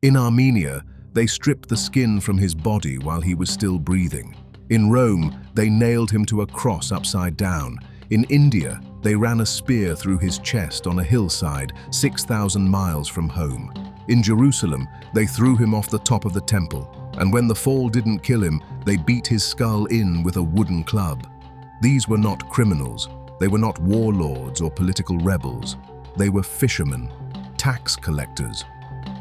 In Armenia, they stripped the skin from his body while he was still breathing. In Rome, they nailed him to a cross upside down. In India, they ran a spear through his chest on a hillside 6,000 miles from home. In Jerusalem, they threw him off the top of the temple, and when the fall didn't kill him, they beat his skull in with a wooden club. These were not criminals. They were not warlords or political rebels. They were fishermen, tax collectors,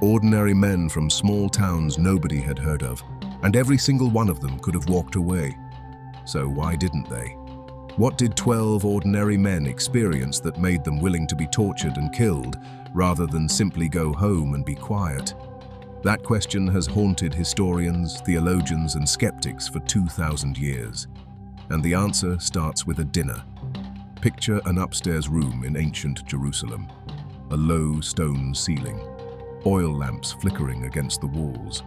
ordinary men from small towns nobody had heard of, and every single one of them could have walked away. So why didn't they? What did 12 ordinary men experience that made them willing to be tortured and killed, rather than simply go home and be quiet? That question has haunted historians, theologians, and skeptics for 2,000 years. And the answer starts with a dinner. Picture an upstairs room in ancient Jerusalem. A low stone ceiling. Oil lamps flickering against the walls.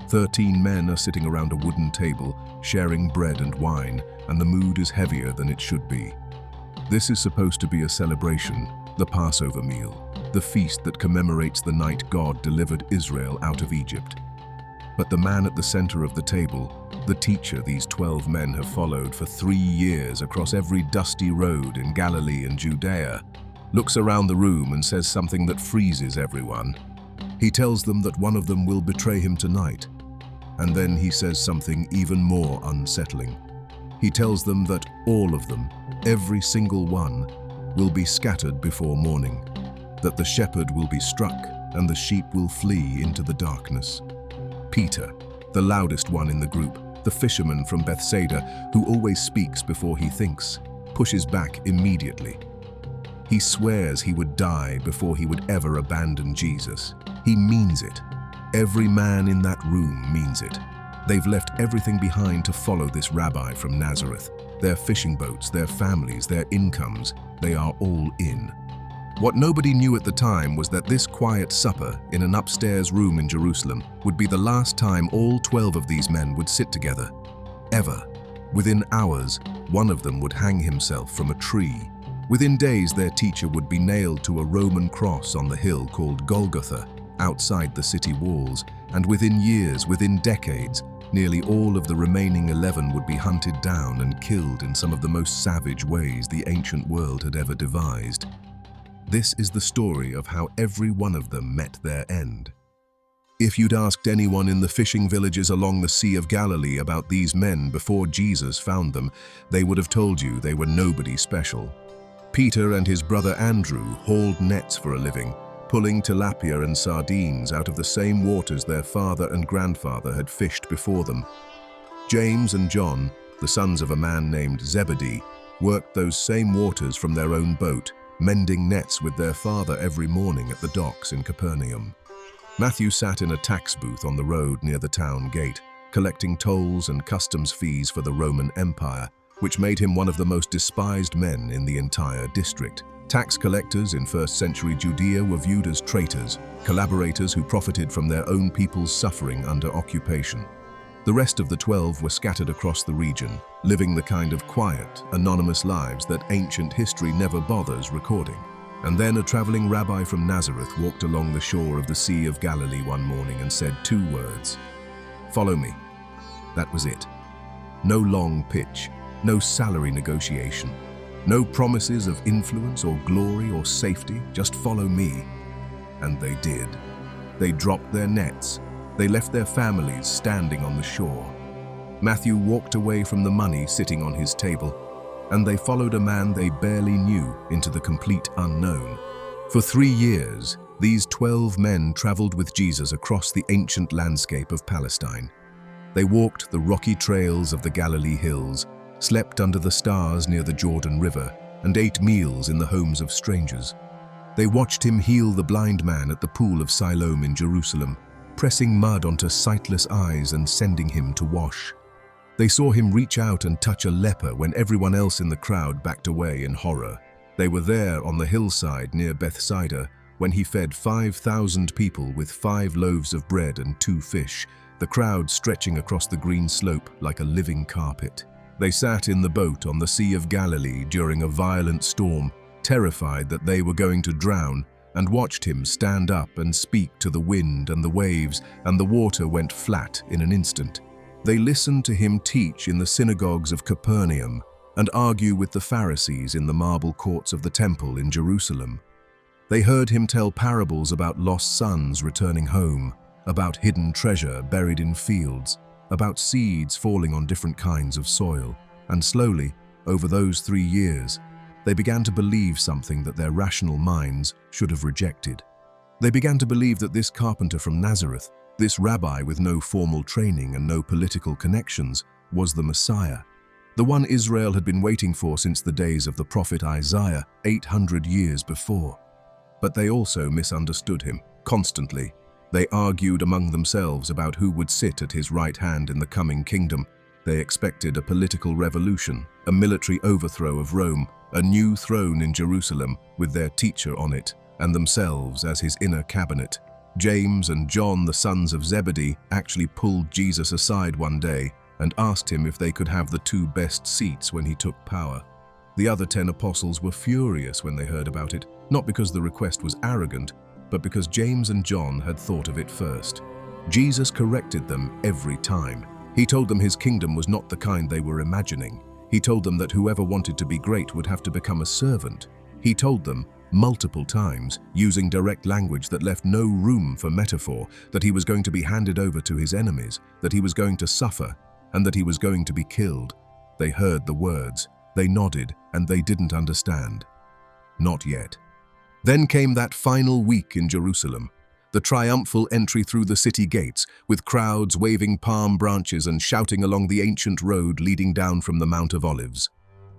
13 men are sitting around a wooden table, sharing bread and wine, and the mood is heavier than it should be. This is supposed to be a celebration, the Passover meal, the feast that commemorates the night God delivered Israel out of Egypt. But the man at the center of the table, the teacher these 12 men have followed for 3 years across every dusty road in Galilee and Judea, looks around the room and says something that freezes everyone. He tells them that one of them will betray him tonight, and then he says something even more unsettling. He tells them that all of them, every single one, will be scattered before morning, that the shepherd will be struck and the sheep will flee into the darkness. Peter, the loudest one in the group, the fisherman from Bethsaida who always speaks before he thinks, pushes back immediately. He swears he would die before he would ever abandon Jesus. He means it. Every man in that room means it. They've left everything behind to follow this rabbi from Nazareth. Their fishing boats, their families, their incomes, they are all in. What nobody knew at the time was that this quiet supper in an upstairs room in Jerusalem would be the last time all 12 of these men would sit together. Ever. Within hours, one of them would hang himself from a tree. Within days, their teacher would be nailed to a Roman cross on the hill called Golgotha, outside the city walls, and within years, within decades, nearly all of the remaining 11 would be hunted down and killed in some of the most savage ways the ancient world had ever devised. This is the story of how every one of them met their end. If you'd asked anyone in the fishing villages along the Sea of Galilee about these men before Jesus found them, they would have told you they were nobody special. Peter and his brother Andrew hauled nets for a living, pulling tilapia and sardines out of the same waters their father and grandfather had fished before them. James and John, the sons of a man named Zebedee, worked those same waters from their own boat, mending nets with their father every morning at the docks in Capernaum. Matthew sat in a tax booth on the road near the town gate, collecting tolls and customs fees for the Roman Empire, which made him one of the most despised men in the entire district. Tax collectors in first-century Judea were viewed as traitors, collaborators who profited from their own people's suffering under occupation. The rest of the 12 were scattered across the region, living the kind of quiet, anonymous lives that ancient history never bothers recording. And then a traveling rabbi from Nazareth walked along the shore of the Sea of Galilee one morning and said 2 words: "Follow me." That was it. No long pitch, no salary negotiation, no promises of influence or glory or safety, just follow me. And they did. They dropped their nets. They left their families standing on the shore. Matthew walked away from the money sitting on his table, and they followed a man they barely knew into the complete unknown. For 3 years, these 12 men traveled with Jesus across the ancient landscape of Palestine. They walked the rocky trails of the Galilee hills, slept under the stars near the Jordan River, and ate meals in the homes of strangers. They watched him heal the blind man at the pool of Siloam in Jerusalem, pressing mud onto sightless eyes and sending him to wash. They saw him reach out and touch a leper when everyone else in the crowd backed away in horror. They were there on the hillside near Bethsaida when he fed 5,000 people with 5 loaves of bread and 2 fish, the crowd stretching across the green slope like a living carpet. They sat in the boat on the Sea of Galilee during a violent storm, terrified that they were going to drown, and watched him stand up and speak to the wind and the waves, and the water went flat in an instant. They listened to him teach in the synagogues of Capernaum and argue with the Pharisees in the marble courts of the temple in Jerusalem. They heard him tell parables about lost sons returning home, about hidden treasure buried in fields, about seeds falling on different kinds of soil. And slowly, over those 3 years, they began to believe something that their rational minds should have rejected. They began to believe that this carpenter from Nazareth, this rabbi with no formal training and no political connections, was the Messiah, the one Israel had been waiting for since the days of the prophet Isaiah 800 years before. But they also misunderstood him, constantly. They argued among themselves about who would sit at his right hand in the coming kingdom. They expected a political revolution, a military overthrow of Rome, a new throne in Jerusalem with their teacher on it, and themselves as his inner cabinet. James and John, the sons of Zebedee, actually pulled Jesus aside one day and asked him if they could have the 2 best seats when he took power. The other 10 apostles were furious when they heard about it, not because the request was arrogant, but because James and John had thought of it first. Jesus corrected them every time. He told them his kingdom was not the kind they were imagining. He told them that whoever wanted to be great would have to become a servant. He told them, multiple times, using direct language that left no room for metaphor, that he was going to be handed over to his enemies, that he was going to suffer, and that he was going to be killed. They heard the words, they nodded, and they didn't understand. Not yet. Then came that final week in Jerusalem, the triumphal entry through the city gates, with crowds waving palm branches and shouting along the ancient road leading down from the Mount of Olives.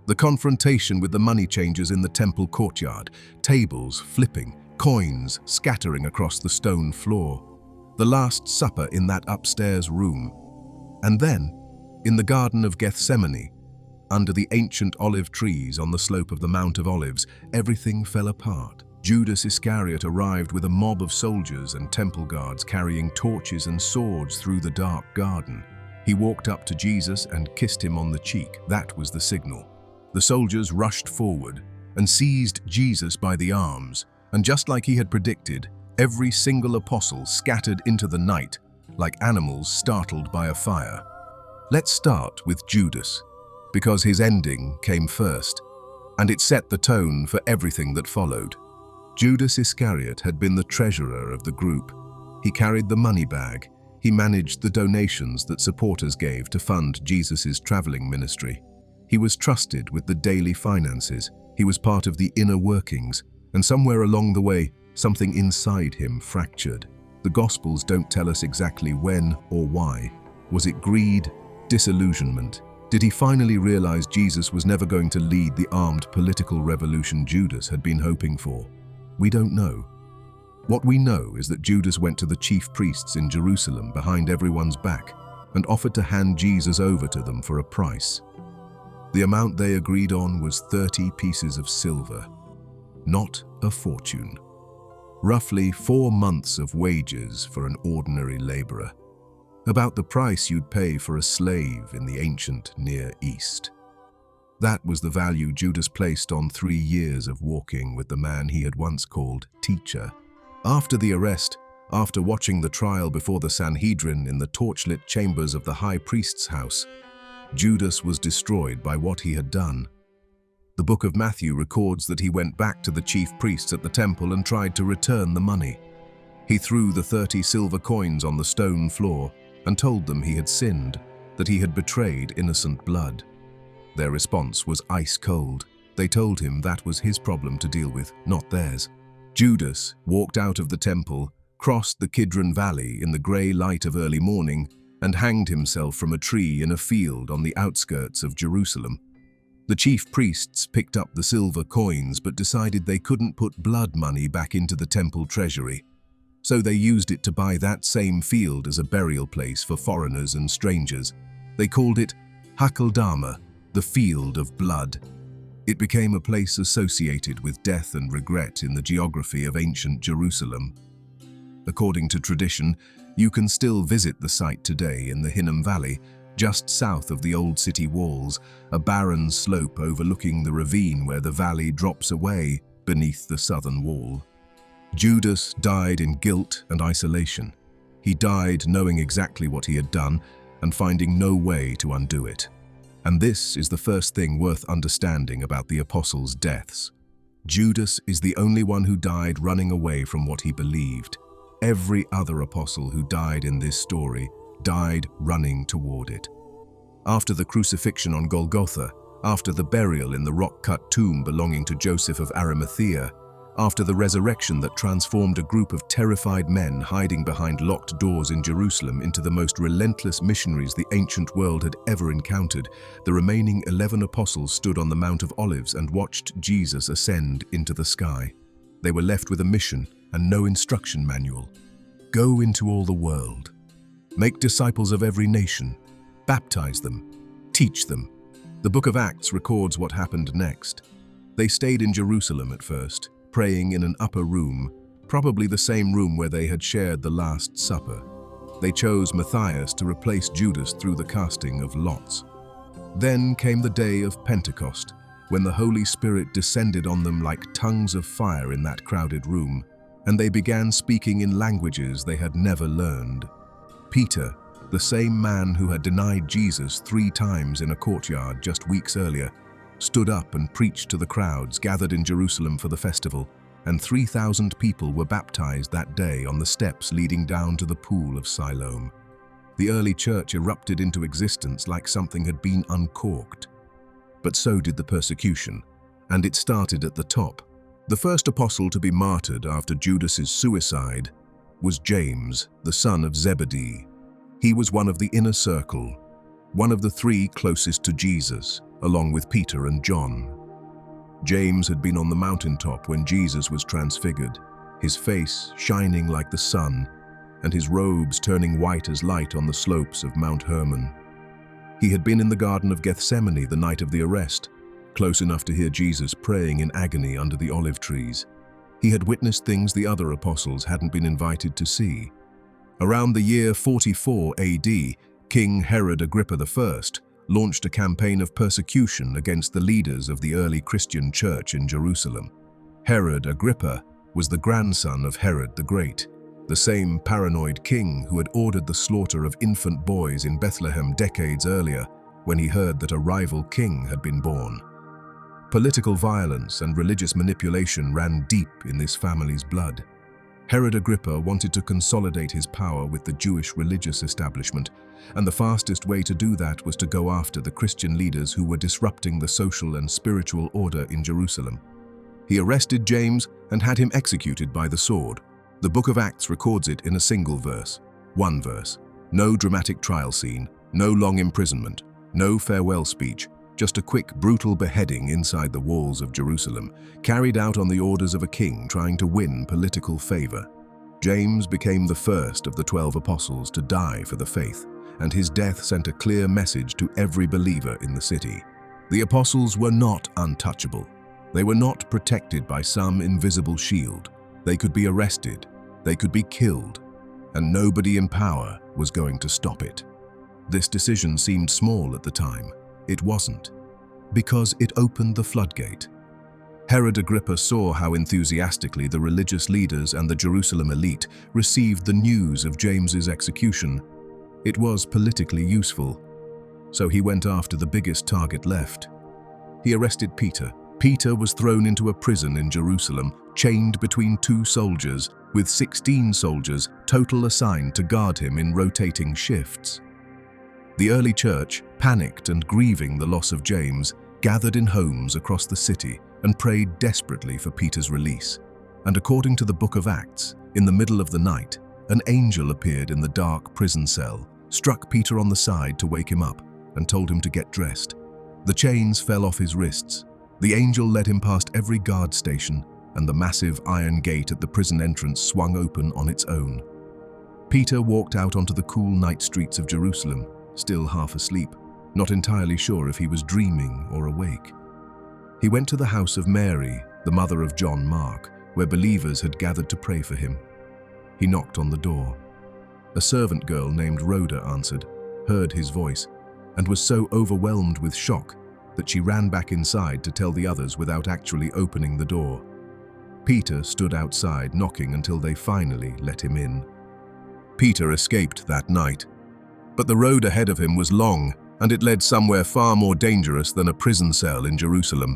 The confrontation with the money changers in the temple courtyard, tables flipping, coins scattering across the stone floor. The Last Supper in that upstairs room. And then, in the Garden of Gethsemane, under the ancient olive trees on the slope of the Mount of Olives, everything fell apart. Judas Iscariot arrived with a mob of soldiers and temple guards carrying torches and swords through the dark garden. He walked up to Jesus and kissed him on the cheek. That was the signal. The soldiers rushed forward and seized Jesus by the arms, and just like he had predicted, every single apostle scattered into the night like animals startled by a fire. Let's start with Judas, because his ending came first, and it set the tone for everything that followed. Judas Iscariot had been the treasurer of the group. He carried the money bag. He managed the donations that supporters gave to fund Jesus's traveling ministry. He was trusted with the daily finances. He was part of the inner workings, and somewhere along the way, something inside him fractured. The Gospels don't tell us exactly when or why. Was it greed? Disillusionment? Did he finally realize Jesus was never going to lead the armed political revolution Judas had been hoping for? We don't know. What we know is that Judas went to the chief priests in Jerusalem behind everyone's back and offered to hand Jesus over to them for a price. The amount they agreed on was 30 pieces of silver, not a fortune. Roughly 4 months of wages for an ordinary laborer. About the price you'd pay for a slave in the ancient Near East. That was the value Judas placed on 3 years of walking with the man he had once called teacher. After the arrest, after watching the trial before the Sanhedrin in the torchlit chambers of the high priest's house, Judas was destroyed by what he had done. The book of Matthew records that he went back to the chief priests at the temple and tried to return the money. He threw the 30 silver coins on the stone floor and told them he had sinned, that he had betrayed innocent blood. Their response was ice cold. They told him that was his problem to deal with, not theirs. Judas walked out of the temple, crossed the Kidron Valley in the grey light of early morning, and hanged himself from a tree in a field on the outskirts of Jerusalem. The chief priests picked up the silver coins but decided they couldn't put blood money back into the temple treasury. So they used it to buy that same field as a burial place for foreigners and strangers. They called it Hakeldama, the field of blood. It became a place associated with death and regret in the geography of ancient Jerusalem. According to tradition, you can still visit the site today in the Hinnom Valley, just south of the old city walls, a barren slope overlooking the ravine where the valley drops away beneath the southern wall. Judas died in guilt and isolation. He died knowing exactly what he had done and finding no way to undo it. And this is the first thing worth understanding about the apostles' deaths. Judas is the only one who died running away from what he believed. Every other apostle who died in this story died running toward it. After the crucifixion on Golgotha, after the burial in the rock-cut tomb belonging to Joseph of Arimathea, after the resurrection that transformed a group of terrified men hiding behind locked doors in Jerusalem into the most relentless missionaries the ancient world had ever encountered, the remaining 11 apostles stood on the Mount of Olives and watched Jesus ascend into the sky. They were left with a mission and no instruction manual. Go into all the world. Make disciples of every nation. Baptize them. Teach them. The book of Acts records what happened next. They stayed in Jerusalem at first, praying in an upper room, probably the same room where they had shared the Last Supper. They chose Matthias to replace Judas through the casting of lots. Then came the day of Pentecost, when the Holy Spirit descended on them like tongues of fire in that crowded room, and they began speaking in languages they had never learned. Peter, the same man who had denied Jesus 3 times in a courtyard just weeks earlier, stood up and preached to the crowds gathered in Jerusalem for the festival, and 3,000 people were baptized that day on the steps leading down to the pool of Siloam. The early church erupted into existence like something had been uncorked. But so did the persecution, and it started at the top. The first apostle to be martyred after Judas's suicide was James, the son of Zebedee. He was one of the inner circle, one of the 3 closest to Jesus, along with Peter and John. James had been on the mountaintop when Jesus was transfigured, his face shining like the sun, and his robes turning white as light on the slopes of Mount Hermon. He had been in the Garden of Gethsemane the night of the arrest, close enough to hear Jesus praying in agony under the olive trees. He had witnessed things the other apostles hadn't been invited to see. Around the year 44 AD, King Herod Agrippa I launched a campaign of persecution against the leaders of the early Christian church in Jerusalem. Herod Agrippa was the grandson of Herod the Great, the same paranoid king who had ordered the slaughter of infant boys in Bethlehem decades earlier when he heard that a rival king had been born. Political violence and religious manipulation ran deep in this family's blood. Herod Agrippa wanted to consolidate his power with the Jewish religious establishment, and the fastest way to do that was to go after the Christian leaders who were disrupting the social and spiritual order in Jerusalem. He arrested James and had him executed by the sword. The book of Acts records it in a single verse. One verse. No dramatic trial scene, no long imprisonment, no farewell speech, just a quick, brutal beheading inside the walls of Jerusalem, carried out on the orders of a king trying to win political favor. James became the first of the 12 apostles to die for the faith, and his death sent a clear message to every believer in the city. The apostles were not untouchable. They were not protected by some invisible shield. They could be arrested, they could be killed, and nobody in power was going to stop it. This decision seemed small at the time. It wasn't, because it opened the floodgate. Herod Agrippa saw how enthusiastically the religious leaders and the Jerusalem elite received the news of James's execution. It was politically useful, so he went after the biggest target left. He arrested Peter. Peter was thrown into a prison in Jerusalem, chained between 2 soldiers, with 16 soldiers total assigned to guard him in rotating shifts. The early church, panicked and grieving the loss of James, gathered in homes across the city and prayed desperately for Peter's release. And according to the book of Acts, in the middle of the night, an angel appeared in the dark prison cell, struck Peter on the side to wake him up, and told him to get dressed. The chains fell off his wrists. The angel led him past every guard station, and the massive iron gate at the prison entrance swung open on its own. Peter walked out onto the cool night streets of Jerusalem, still half asleep, not entirely sure if he was dreaming or awake. He went to the house of Mary, the mother of John Mark, where believers had gathered to pray for him. He knocked on the door. A servant girl named Rhoda answered, heard his voice, and was so overwhelmed with shock that she ran back inside to tell the others without actually opening the door. Peter stood outside knocking until they finally let him in. Peter escaped that night, but the road ahead of him was long, and it led somewhere far more dangerous than a prison cell in Jerusalem.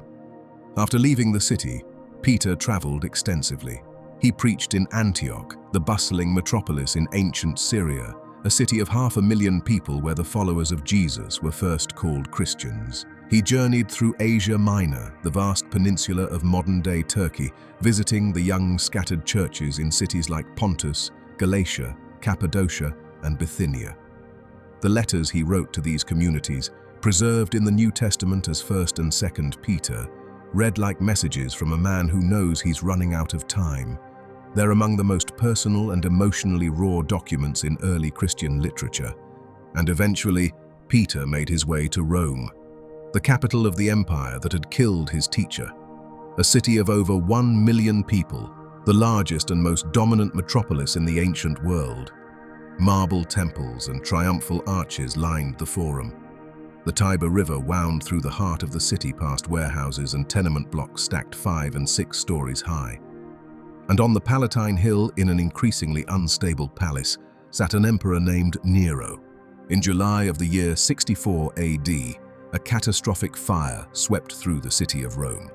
After leaving the city, Peter traveled extensively. He preached in Antioch, the bustling metropolis in ancient Syria, a city of 500,000 people where the followers of Jesus were first called Christians. He journeyed through Asia Minor, the vast peninsula of modern-day Turkey, visiting the young scattered churches in cities like Pontus, Galatia, Cappadocia, and Bithynia. The letters he wrote to these communities, preserved in the New Testament as 1st and 2nd Peter, read like messages from a man who knows he's running out of time. They're among the most personal and emotionally raw documents in early Christian literature. And eventually, Peter made his way to Rome, the capital of the empire that had killed his teacher. A city of over 1 million people, the largest and most dominant metropolis in the ancient world. Marble temples and triumphal arches lined the forum. The Tiber River wound through the heart of the city past warehouses and tenement blocks stacked 5 and 6 stories high. And on the Palatine Hill, in an increasingly unstable palace, sat an emperor named Nero. In July of the year 64 AD, a catastrophic fire swept through the city of Rome.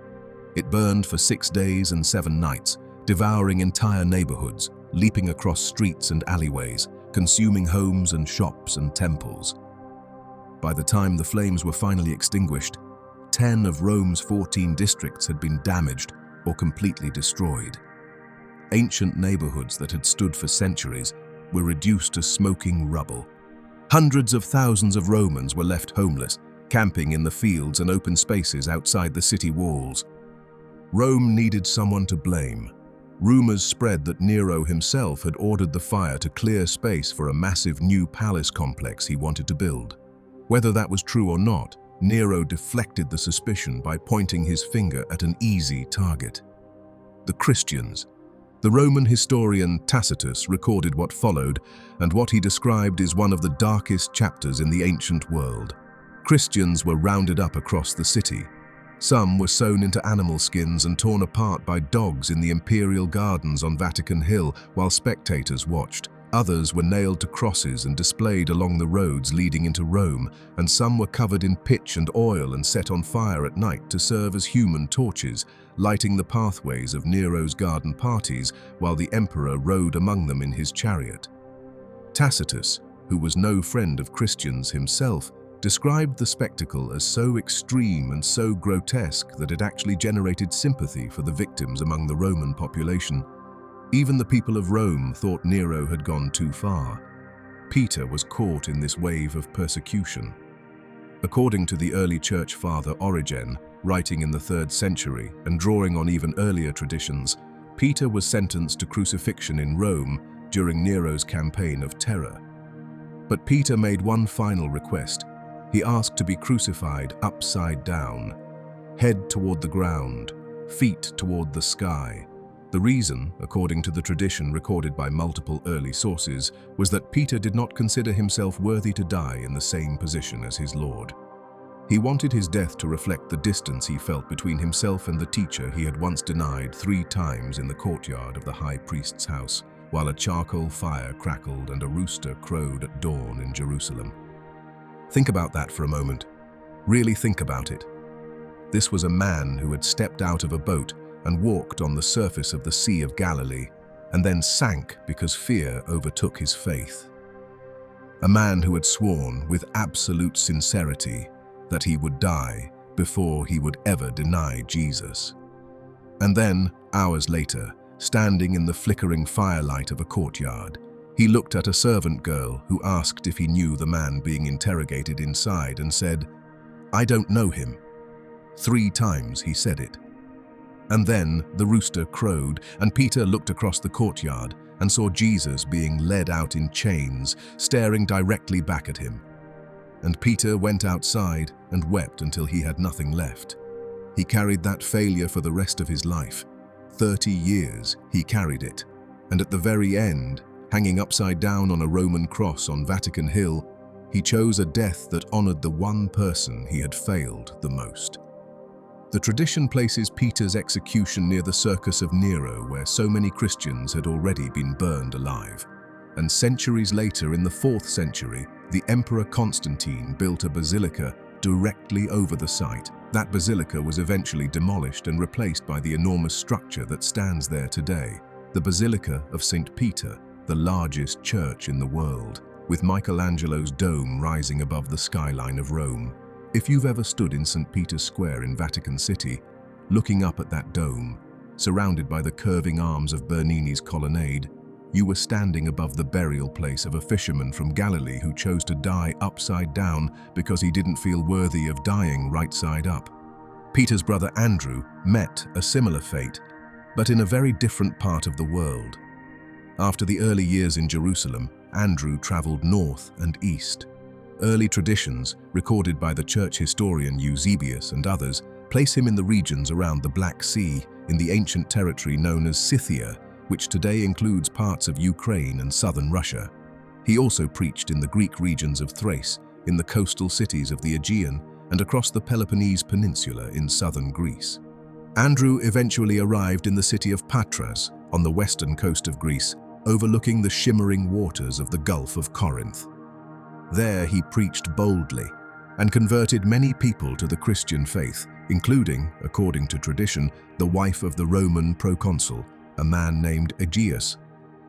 It burned for 6 days and 7 nights, devouring entire neighborhoods, leaping across streets and alleyways, consuming homes and shops and temples. By the time the flames were finally extinguished, 10 of Rome's 14 districts had been damaged or completely destroyed. Ancient neighborhoods that had stood for centuries were reduced to smoking rubble. Hundreds of thousands of Romans were left homeless, camping in the fields and open spaces outside the city walls. Rome needed someone to blame. Rumors spread that Nero himself had ordered the fire to clear space for a massive new palace complex he wanted to build. Whether that was true or not, Nero deflected the suspicion by pointing his finger at an easy target: the Christians. The Roman historian Tacitus recorded what followed, and what he described is one of the darkest chapters in the ancient world. Christians were rounded up across the city. Some were sewn into animal skins and torn apart by dogs in the imperial gardens on Vatican Hill while spectators watched. Others were nailed to crosses and displayed along the roads leading into Rome, and some were covered in pitch and oil and set on fire at night to serve as human torches, lighting the pathways of Nero's garden parties while the emperor rode among them in his chariot. Tacitus, who was no friend of Christians himself, described the spectacle as so extreme and so grotesque that it actually generated sympathy for the victims among the Roman population. Even the people of Rome thought Nero had gone too far. Peter was caught in this wave of persecution. According to the early church father Origen, writing in the 3rd century and drawing on even earlier traditions, Peter was sentenced to crucifixion in Rome during Nero's campaign of terror. But Peter made one final request. He asked to be crucified upside down, head toward the ground, feet toward the sky. The reason, according to the tradition recorded by multiple early sources, was that Peter did not consider himself worthy to die in the same position as his Lord. He wanted his death to reflect the distance he felt between himself and the teacher he had once denied 3 times in the courtyard of the high priest's house, while a charcoal fire crackled and a rooster crowed at dawn in Jerusalem. Think about that for a moment. Really think about it. This was a man who had stepped out of a boat and walked on the surface of the Sea of Galilee, and then sank because fear overtook his faith. A man who had sworn with absolute sincerity that he would die before he would ever deny Jesus. And then, hours later, standing in the flickering firelight of a courtyard, he looked at a servant girl who asked if he knew the man being interrogated inside and said, "I don't know him." 3 times he said it. And then the rooster crowed, and Peter looked across the courtyard and saw Jesus being led out in chains, staring directly back at him. And Peter went outside and wept until he had nothing left. He carried that failure for the rest of his life. 30 years he carried it, and at the very end, hanging upside down on a Roman cross on Vatican Hill, he chose a death that honored the one person he had failed the most. The tradition places Peter's execution near the Circus of Nero, where so many Christians had already been burned alive. And centuries later, in the 4th century, the Emperor Constantine built a basilica directly over the site. That basilica was eventually demolished and replaced by the enormous structure that stands there today, the Basilica of St. Peter, the largest church in the world, with Michelangelo's dome rising above the skyline of Rome. If you've ever stood in St. Peter's Square in Vatican City, looking up at that dome, surrounded by the curving arms of Bernini's colonnade, you were standing above the burial place of a fisherman from Galilee who chose to die upside down because he didn't feel worthy of dying right side up. Peter's brother Andrew met a similar fate, but in a very different part of the world. After the early years in Jerusalem, Andrew traveled north and east. Early traditions, recorded by the church historian Eusebius and others, place him in the regions around the Black Sea, in the ancient territory known as Scythia, which today includes parts of Ukraine and southern Russia. He also preached in the Greek regions of Thrace, in the coastal cities of the Aegean, and across the Peloponnese Peninsula in southern Greece. Andrew eventually arrived in the city of Patras, on the western coast of Greece, overlooking the shimmering waters of the Gulf of Corinth. There he preached boldly and converted many people to the Christian faith, including, according to tradition, the wife of the Roman proconsul, a man named Aegeus.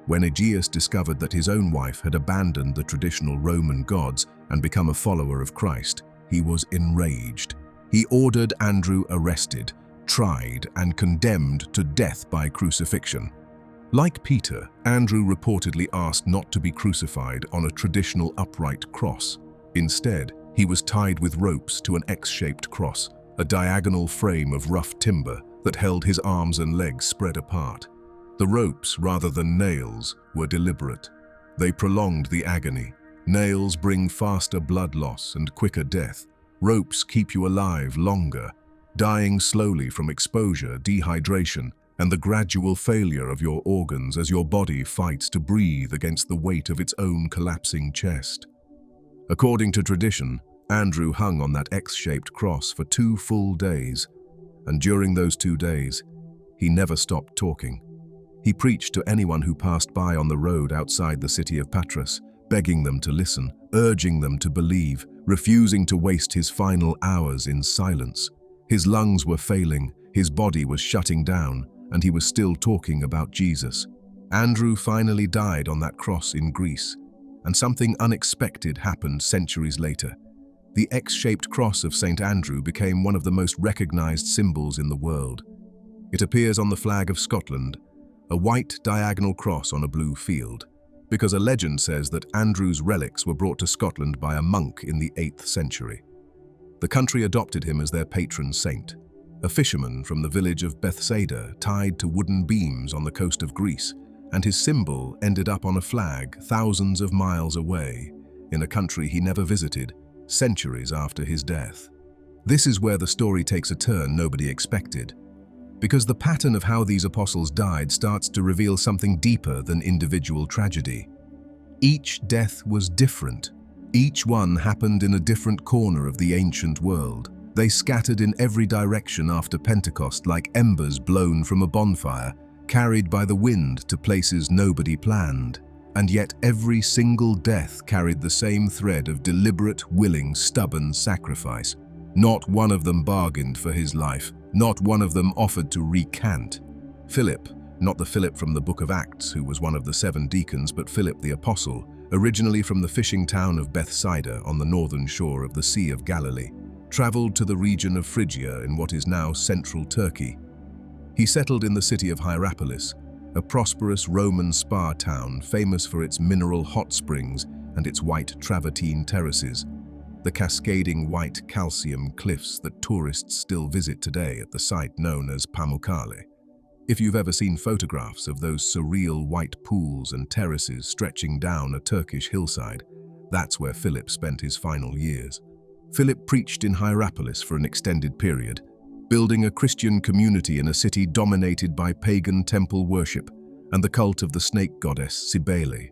When Aegeus discovered that his own wife had abandoned the traditional Roman gods and become a follower of Christ, he was enraged. He ordered Andrew arrested, tried, and condemned to death by crucifixion. Like Peter, Andrew reportedly asked not to be crucified on a traditional upright cross. Instead, he was tied with ropes to an X-shaped cross, a diagonal frame of rough timber that held his arms and legs spread apart. The ropes, rather than nails, were deliberate. They prolonged the agony. Nails bring faster blood loss and quicker death. Ropes keep you alive longer, dying slowly from exposure, dehydration, and the gradual failure of your organs as your body fights to breathe against the weight of its own collapsing chest. According to tradition, Andrew hung on that X-shaped cross for 2 full days, and during those 2 days, he never stopped talking. He preached to anyone who passed by on the road outside the city of Patras, begging them to listen, urging them to believe, refusing to waste his final hours in silence. His lungs were failing, his body was shutting down, and he was still talking about Jesus. Andrew finally died on that cross in Greece, and something unexpected happened centuries later. The X-shaped cross of St. Andrew became one of the most recognized symbols in the world. It appears on the flag of Scotland, a white diagonal cross on a blue field, because a legend says that Andrew's relics were brought to Scotland by a monk in the 8th century. The country adopted him as their patron saint, a fisherman from the village of Bethsaida tied to wooden beams on the coast of Greece, and his symbol ended up on a flag thousands of miles away, in a country he never visited, centuries after his death. This is where the story takes a turn nobody expected, because the pattern of how these apostles died starts to reveal something deeper than individual tragedy. Each death was different. Each one happened in a different corner of the ancient world. They scattered in every direction after Pentecost like embers blown from a bonfire, carried by the wind to places nobody planned. And yet every single death carried the same thread of deliberate, willing, stubborn sacrifice. Not one of them bargained for his life. Not one of them offered to recant. Philip, not the Philip from the book of Acts who was one of the 7 deacons, but Philip the apostle, originally from the fishing town of Bethsaida on the northern shore of the Sea of Galilee, traveled to the region of Phrygia in what is now central Turkey. He settled in the city of Hierapolis, a prosperous Roman spa town famous for its mineral hot springs and its white travertine terraces, the cascading white calcium cliffs that tourists still visit today at the site known as Pamukkale. If you've ever seen photographs of those surreal white pools and terraces stretching down a Turkish hillside, that's where Philip spent his final years. Philip preached in Hierapolis for an extended period, building a Christian community in a city dominated by pagan temple worship and the cult of the snake goddess Cybele.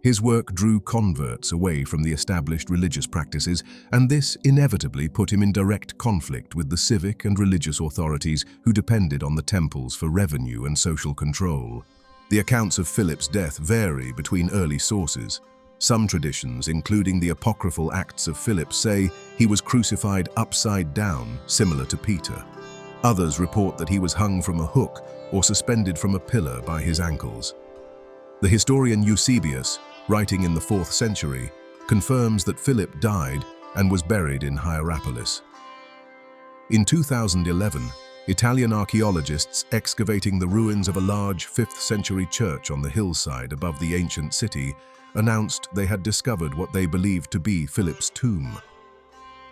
His work drew converts away from the established religious practices, and this inevitably put him in direct conflict with the civic and religious authorities who depended on the temples for revenue and social control. The accounts of Philip's death vary between early sources. Some traditions, including the apocryphal Acts of Philip, say he was crucified upside down, similar to Peter. Others report that he was hung from a hook or suspended from a pillar by his ankles. The historian Eusebius, writing in the 4th century, confirms that Philip died and was buried in Hierapolis. In 2011, Italian archaeologists excavating the ruins of a large 5th century church on the hillside above the ancient city announced they had discovered what they believed to be Philip's tomb.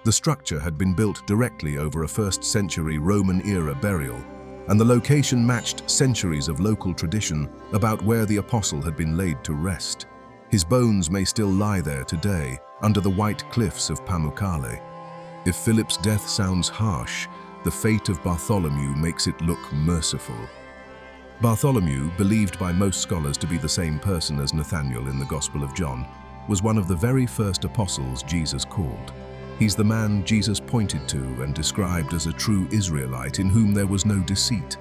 The structure had been built directly over a 1st century Roman-era burial, and the location matched centuries of local tradition about where the apostle had been laid to rest. His bones may still lie there today, under the white cliffs of Pamukkale. If Philip's death sounds harsh, the fate of Bartholomew makes it look merciful. Bartholomew, believed by most scholars to be the same person as Nathanael in the Gospel of John, was one of the very first apostles Jesus called. He's the man Jesus pointed to and described as a true Israelite in whom there was no deceit.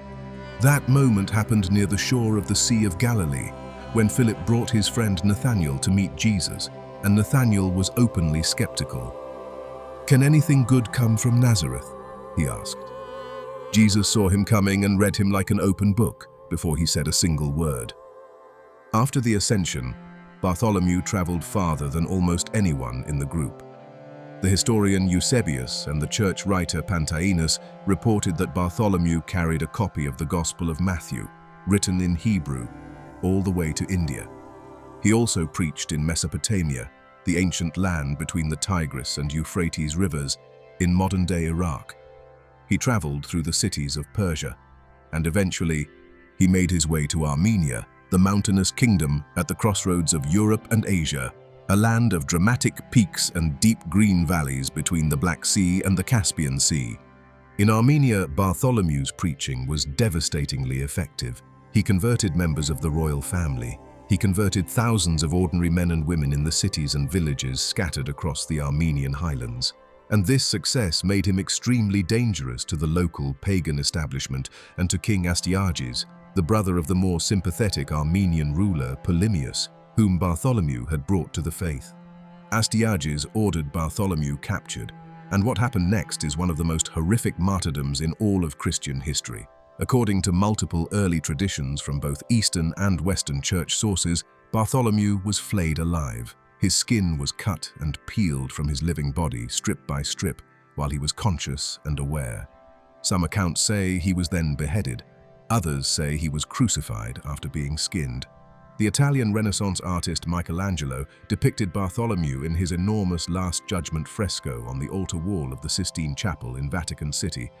That moment happened near the shore of the Sea of Galilee, when Philip brought his friend Nathanael to meet Jesus, and Nathanael was openly skeptical. "Can anything good come from Nazareth?" he asked. Jesus saw him coming and read him like an open book before he said a single word. After the ascension, Bartholomew traveled farther than almost anyone in the group. The historian Eusebius and the church writer Pantaenus reported that Bartholomew carried a copy of the Gospel of Matthew, written in Hebrew, all the way to India. He also preached in Mesopotamia, the ancient land between the Tigris and Euphrates rivers, in modern-day Iraq. He traveled through the cities of Persia, and eventually, he made his way to Armenia, the mountainous kingdom at the crossroads of Europe and Asia, a land of dramatic peaks and deep green valleys between the Black Sea and the Caspian Sea. In Armenia, Bartholomew's preaching was devastatingly effective. He converted members of the royal family. He converted thousands of ordinary men and women in the cities and villages scattered across the Armenian highlands. And this success made him extremely dangerous to the local pagan establishment and to King Astyages, the brother of the more sympathetic Armenian ruler Polemius, whom Bartholomew had brought to the faith. Astyages ordered Bartholomew captured, and what happened next is one of the most horrific martyrdoms in all of Christian history. According to multiple early traditions from both Eastern and Western church sources, Bartholomew was flayed alive. His skin was cut and peeled from his living body, strip by strip, while he was conscious and aware. Some accounts say he was then beheaded. Others say he was crucified after being skinned. The Italian Renaissance artist Michelangelo depicted Bartholomew in his enormous Last Judgment fresco on the altar wall of the Sistine Chapel in Vatican City,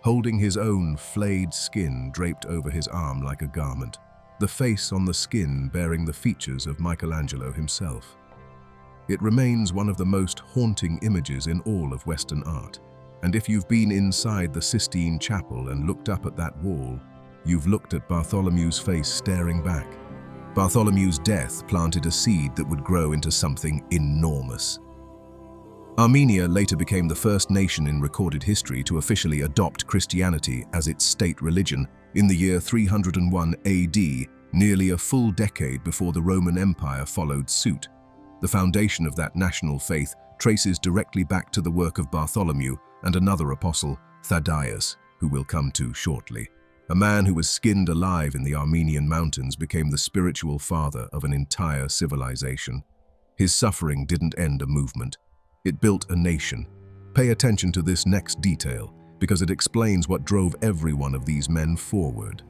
holding his own flayed skin draped over his arm like a garment, the face on the skin bearing the features of Michelangelo himself. It remains one of the most haunting images in all of Western art, and if you've been inside the Sistine Chapel and looked up at that wall, you've looked at Bartholomew's face staring back. Bartholomew's death planted a seed that would grow into something enormous. Armenia later became the first nation in recorded history to officially adopt Christianity as its state religion in the year 301 AD, nearly a full decade before the Roman Empire followed suit. The foundation of that national faith traces directly back to the work of Bartholomew and another apostle, Thaddaeus, who we'll come to shortly. A man who was skinned alive in the Armenian mountains became the spiritual father of an entire civilization. His suffering didn't end a movement. It built a nation. Pay attention to this next detail, because it explains what drove every one of these men forward.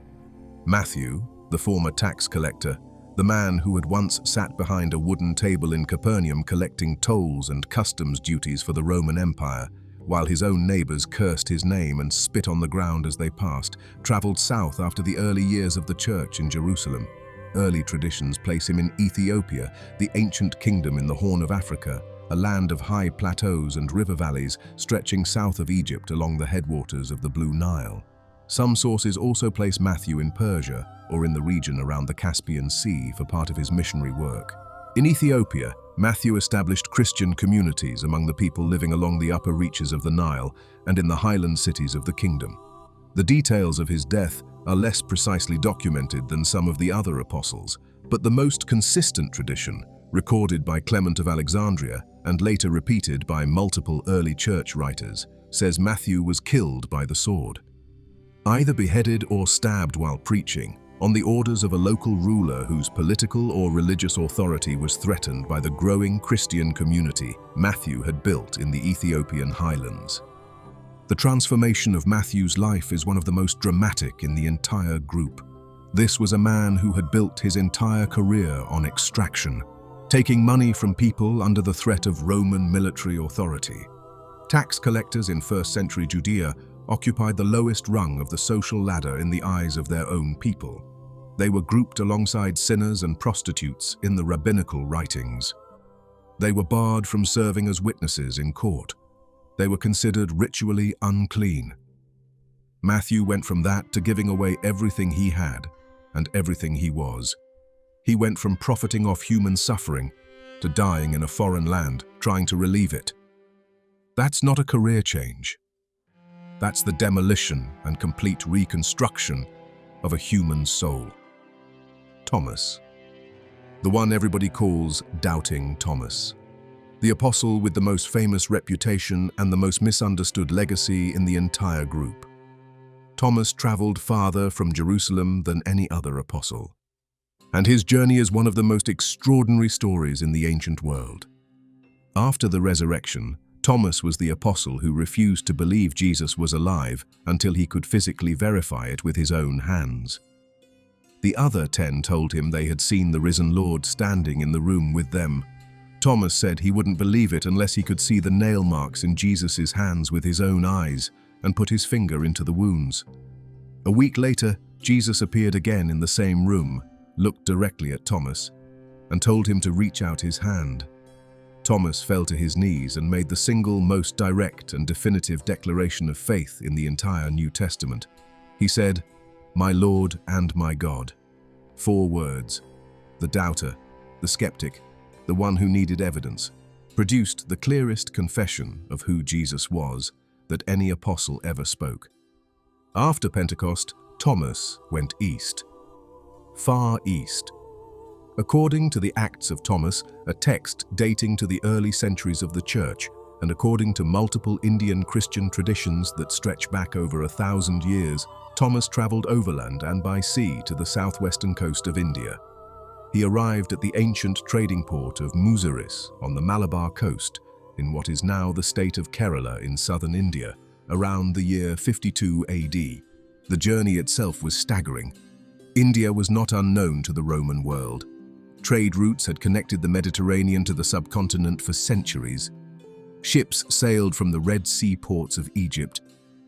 Matthew, the former tax collector, the man who had once sat behind a wooden table in Capernaum collecting tolls and customs duties for the Roman Empire, while his own neighbors cursed his name and spit on the ground as they passed, traveled south after the early years of the church in Jerusalem. Early traditions place him in Ethiopia, the ancient kingdom in the Horn of Africa, a land of high plateaus and river valleys stretching south of Egypt along the headwaters of the Blue Nile. Some sources also place Matthew in Persia or in the region around the Caspian Sea for part of his missionary work. In Ethiopia, Matthew established Christian communities among the people living along the upper reaches of the Nile and in the highland cities of the kingdom. The details of his death are less precisely documented than some of the other apostles, but the most consistent tradition, recorded by Clement of Alexandria and later repeated by multiple early church writers, says Matthew was killed by the sword. Either beheaded or stabbed while preaching, on the orders of a local ruler whose political or religious authority was threatened by the growing Christian community Matthew had built in the Ethiopian highlands. The transformation of Matthew's life is one of the most dramatic in the entire group. This was a man who had built his entire career on extraction, taking money from people under the threat of Roman military authority. Tax collectors in first-century Judea occupied the lowest rung of the social ladder in the eyes of their own people. They were grouped alongside sinners and prostitutes in the rabbinical writings. They were barred from serving as witnesses in court. They were considered ritually unclean. Matthew went from that to giving away everything he had and everything he was. He went from profiting off human suffering to dying in a foreign land, trying to relieve it. That's not a career change. That's the demolition and complete reconstruction of a human soul. Thomas, the one everybody calls Doubting Thomas, the apostle with the most famous reputation and the most misunderstood legacy in the entire group. Thomas traveled farther from Jerusalem than any other apostle, and his journey is one of the most extraordinary stories in the ancient world. After the resurrection, Thomas was the apostle who refused to believe Jesus was alive until he could physically verify it with his own hands. The other 10 told him they had seen the risen Lord standing in the room with them. Thomas said he wouldn't believe it unless he could see the nail marks in Jesus' hands with his own eyes and put his finger into the wounds. A week later, Jesus appeared again in the same room, looked directly at Thomas, and told him to reach out his hand. Thomas fell to his knees and made the single most direct and definitive declaration of faith in the entire New Testament. He said, "My Lord and my God." 4 words. The doubter, the skeptic, the one who needed evidence, produced the clearest confession of who Jesus was that any apostle ever spoke. After Pentecost, Thomas went east. Far east. According to the Acts of Thomas, a text dating to the early centuries of the Church, and according to multiple Indian Christian traditions that stretch back over 1,000 years, Thomas traveled overland and by sea to the southwestern coast of India. He arrived at the ancient trading port of Muziris on the Malabar coast, in what is now the state of Kerala in southern India, around the year 52 AD. The journey itself was staggering. India was not unknown to the Roman world. Trade routes had connected the Mediterranean to the subcontinent for centuries. Ships sailed from the Red Sea ports of Egypt,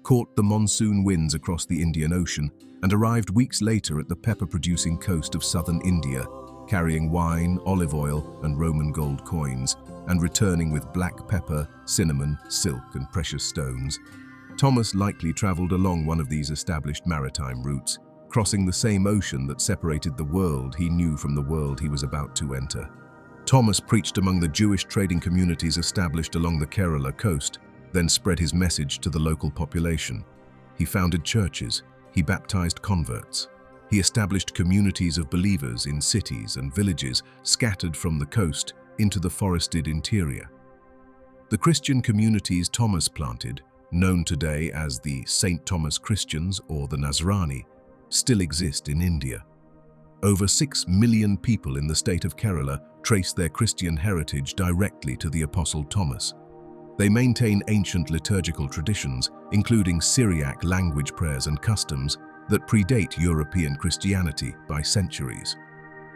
caught the monsoon winds across the Indian Ocean, and arrived weeks later at the pepper-producing coast of southern India, carrying wine, olive oil, and Roman gold coins, and returning with black pepper, cinnamon, silk, and precious stones. Thomas likely traveled along one of these established maritime routes, crossing the same ocean that separated the world he knew from the world he was about to enter. Thomas preached among the Jewish trading communities established along the Kerala coast, then spread his message to the local population. He founded churches, he baptized converts, he established communities of believers in cities and villages scattered from the coast into the forested interior. The Christian communities Thomas planted, known today as the St. Thomas Christians or the Nazrani, still exist in India. Over 6 million people in the state of Kerala trace their Christian heritage directly to the Apostle Thomas. They maintain ancient liturgical traditions, including Syriac language prayers and customs that predate European Christianity by centuries.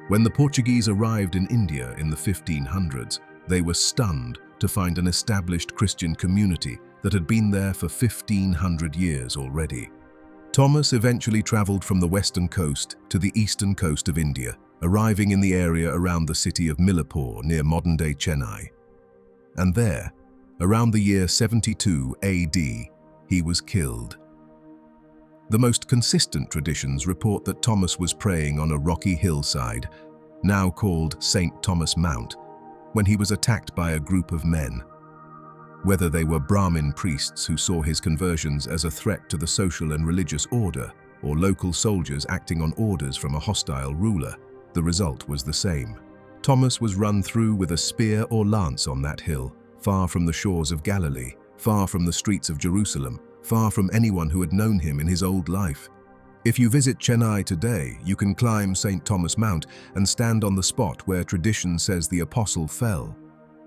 When the Portuguese arrived in India in the 1500s, they were stunned to find an established Christian community that had been there for 1,500 years already. Thomas eventually traveled from the western coast to the eastern coast of India, arriving in the area around the city of Milapur near modern-day Chennai. And there, around the year 72 AD, he was killed. The most consistent traditions report that Thomas was praying on a rocky hillside now called St. Thomas Mount, when he was attacked by a group of men. Whether they were Brahmin priests who saw his conversions as a threat to the social and religious order, or local soldiers acting on orders from a hostile ruler, the result was the same. Thomas was run through with a spear or lance on that hill, far from the shores of Galilee, far from the streets of Jerusalem, far from anyone who had known him in his old life. If you visit Chennai today, you can climb St. Thomas Mount and stand on the spot where tradition says the apostle fell.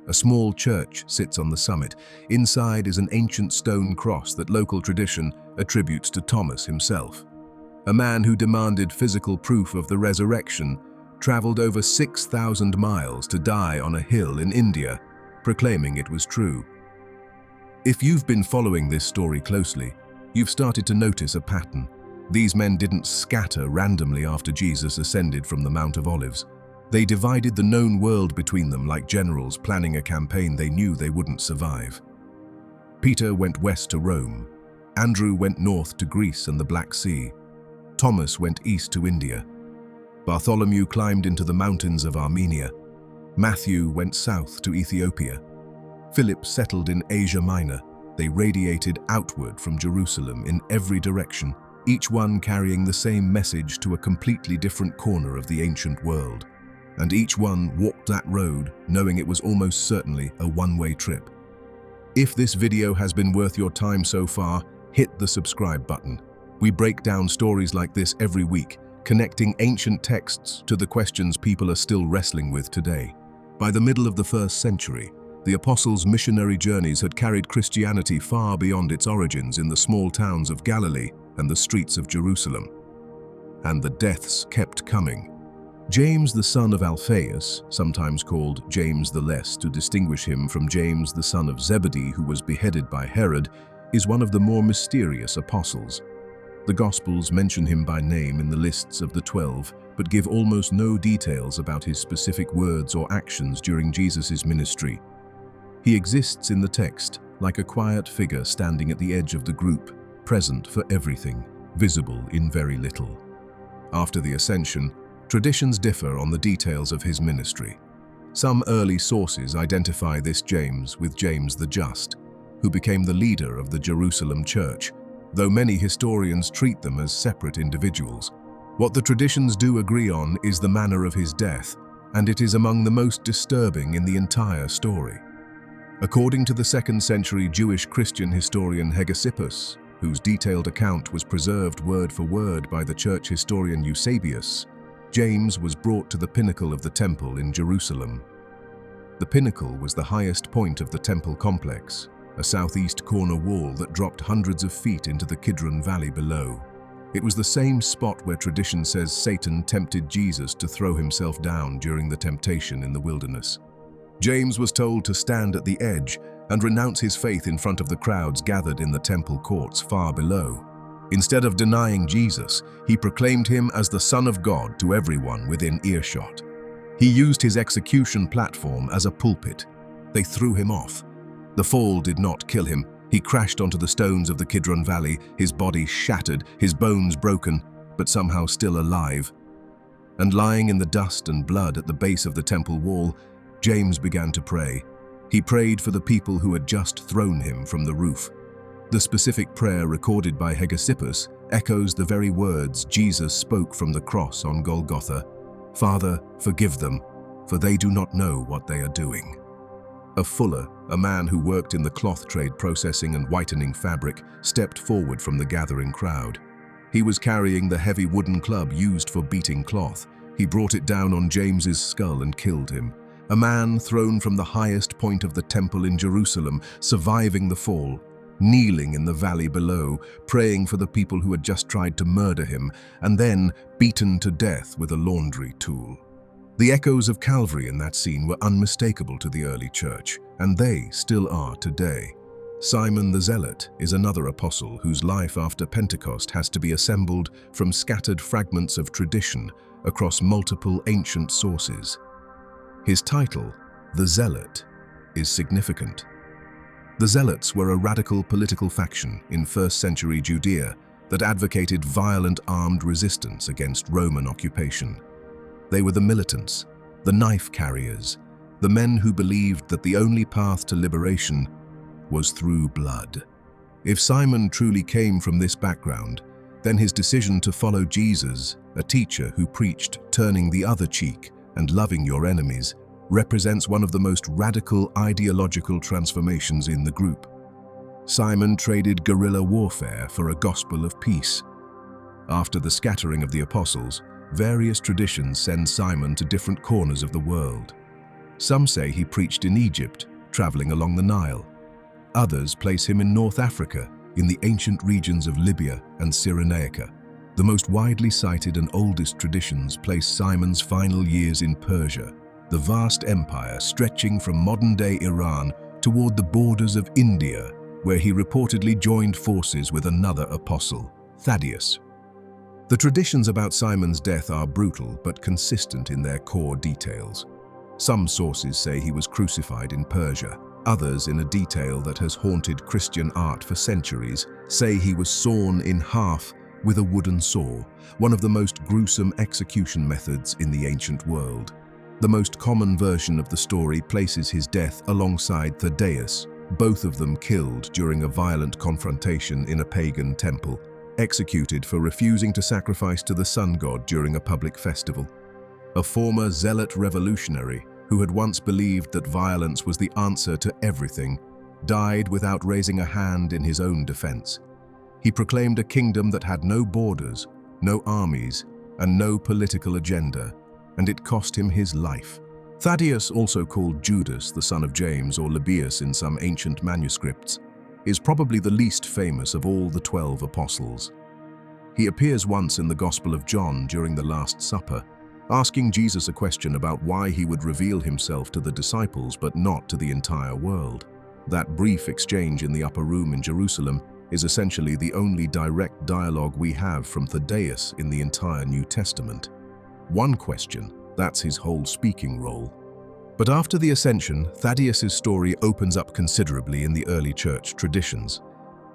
A small church sits on the summit. Inside is an ancient stone cross that local tradition attributes to Thomas himself. A man who demanded physical proof of the resurrection traveled over 6,000 miles to die on a hill in India, proclaiming it was true. If you've been following this story closely, you've started to notice a pattern. These men didn't scatter randomly after Jesus ascended from the Mount of Olives. They divided the known world between them like generals planning a campaign they knew they wouldn't survive. Peter went west to Rome. Andrew went north to Greece and the Black Sea. Thomas went east to India. Bartholomew climbed into the mountains of Armenia. Matthew went south to Ethiopia. Philip settled in Asia Minor. They radiated outward from Jerusalem in every direction, each one carrying the same message to a completely different corner of the ancient world. And each one walked that road knowing it was almost certainly a one-way trip. If this video has been worth your time so far, hit the subscribe button. We break down stories like this every week, connecting ancient texts to the questions people are still wrestling with today. By the middle of the 1st century, the apostles' missionary journeys had carried Christianity far beyond its origins in the small towns of Galilee and the streets of Jerusalem. And the deaths kept coming. James, the son of Alphaeus, sometimes called James the Less to distinguish him from James, the son of Zebedee, who was beheaded by Herod, is one of the more mysterious apostles. The Gospels mention him by name in the lists of the 12, but give almost no details about his specific words or actions during Jesus' ministry. He exists in the text like a quiet figure standing at the edge of the group, present for everything, visible in very little. After the ascension, traditions differ on the details of his ministry. Some early sources identify this James with James the Just, who became the leader of the Jerusalem church, though many historians treat them as separate individuals. What the traditions do agree on is the manner of his death, and it is among the most disturbing in the entire story. According to the 2nd century Jewish Christian historian Hegesippus, whose detailed account was preserved word for word by the church historian Eusebius, James was brought to the pinnacle of the temple in Jerusalem. The pinnacle was the highest point of the temple complex, a southeast corner wall that dropped hundreds of feet into the Kidron Valley below. It was the same spot where tradition says Satan tempted Jesus to throw himself down during the temptation in the wilderness. James was told to stand at the edge and renounce his faith in front of the crowds gathered in the temple courts far below. Instead of denying Jesus, he proclaimed him as the Son of God to everyone within earshot. He used his execution platform as a pulpit. They threw him off. The fall did not kill him. He crashed onto the stones of the Kidron Valley, his body shattered, his bones broken, but somehow still alive. And lying in the dust and blood at the base of the temple wall, James began to pray. He prayed for the people who had just thrown him from the roof. The specific prayer recorded by Hegesippus echoes the very words Jesus spoke from the cross on Golgotha: "Father, forgive them, for they do not know what they are doing." A fuller, a man who worked in the cloth trade processing and whitening fabric, stepped forward from the gathering crowd. He was carrying the heavy wooden club used for beating cloth. He brought it down on James's skull and killed him. A man thrown from the highest point of the temple in Jerusalem, surviving the fall, kneeling in the valley below, praying for the people who had just tried to murder him, and then beaten to death with a laundry tool. The echoes of Calvary in that scene were unmistakable to the early church, and they still are today. Simon the Zealot is another apostle whose life after Pentecost has to be assembled from scattered fragments of tradition across multiple ancient sources. His title, the Zealot, is significant. The Zealots were a radical political faction in 1st century Judea that advocated violent armed resistance against Roman occupation. They were the militants, the knife carriers, the men who believed that the only path to liberation was through blood. If Simon truly came from this background, then his decision to follow Jesus, a teacher who preached turning the other cheek and loving your enemies, represents one of the most radical ideological transformations in the group. Simon traded guerrilla warfare for a gospel of peace. After the scattering of the apostles, various traditions send Simon to different corners of the world. Some say he preached in Egypt, traveling along the Nile. Others place him in North Africa, in the ancient regions of Libya and Cyrenaica. The most widely cited and oldest traditions place Simon's final years in Persia, the vast empire stretching from modern-day Iran toward the borders of India, where he reportedly joined forces with another apostle, Thaddaeus. The traditions about Simon's death are brutal but consistent in their core details. Some sources say he was crucified in Persia. Others, in a detail that has haunted Christian art for centuries, say he was sawn in half with a wooden saw, one of the most gruesome execution methods in the ancient world. The most common version of the story places his death alongside Thaddaeus, both of them killed during a violent confrontation in a pagan temple, executed for refusing to sacrifice to the sun god during a public festival. A former zealot revolutionary who had once believed that violence was the answer to everything, died without raising a hand in his own defense. He proclaimed a kingdom that had no borders, no armies, and no political agenda, and it cost him his life. Thaddaeus, also called Judas, the son of James, or Lebbaeus in some ancient manuscripts, is probably the least famous of all the 12 apostles. He appears once in the Gospel of John during the Last Supper, asking Jesus a question about why he would reveal himself to the disciples but not to the entire world. That brief exchange in the upper room in Jerusalem is essentially the only direct dialogue we have from Thaddaeus in the entire New Testament. One question, that's his whole speaking role. But after the ascension, Thaddaeus' story opens up considerably in the early church traditions.